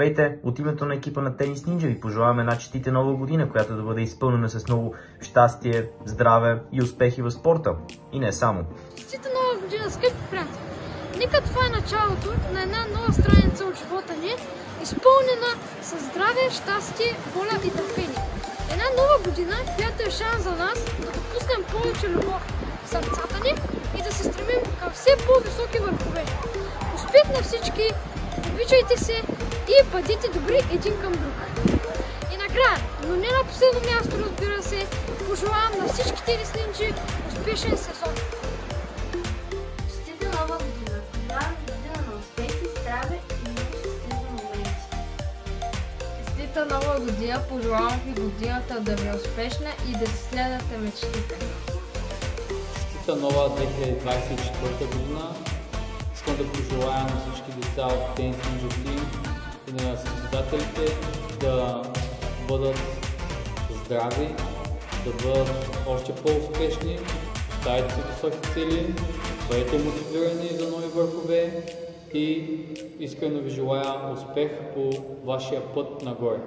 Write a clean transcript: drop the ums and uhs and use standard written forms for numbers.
Здравейте! От името на екипа на Тенис Нинджа ви пожелаваме една честита нова година, която да бъде изпълнена с много щастие, здраве и успехи в спорта. И не само. Честита нова година, скъпи приятели! Нека това е началото на една нова страница от живота ни, изпълнена с здраве, щастие, воля и търпение. Една нова година, която е шанс за нас да допуснем повече любов в сърцата ни и да се стремим към все по-високи върхове. Успех на всички! Обичайте се и бъдете добри един към друг. И накрая, но не на последно място, разбира се, пожелавам на всички тениснинджи успешен сезон. Честита нова година! Пожелавам година на успехи, здраве и много щастливи моменти. Честита нова година! Пожелавам ви годината да ви е успешна и да си следвате мечтите. Честита нова 2024 година! Искам да пожелая на всички деца от Тенис Нинджа Тим и на състезателите да бъдат здрави, да бъдат още по-успешни, поставите си високи цели, бъдете мотивирани за нови върхове и искрено ви желая успех по вашия път нагоре.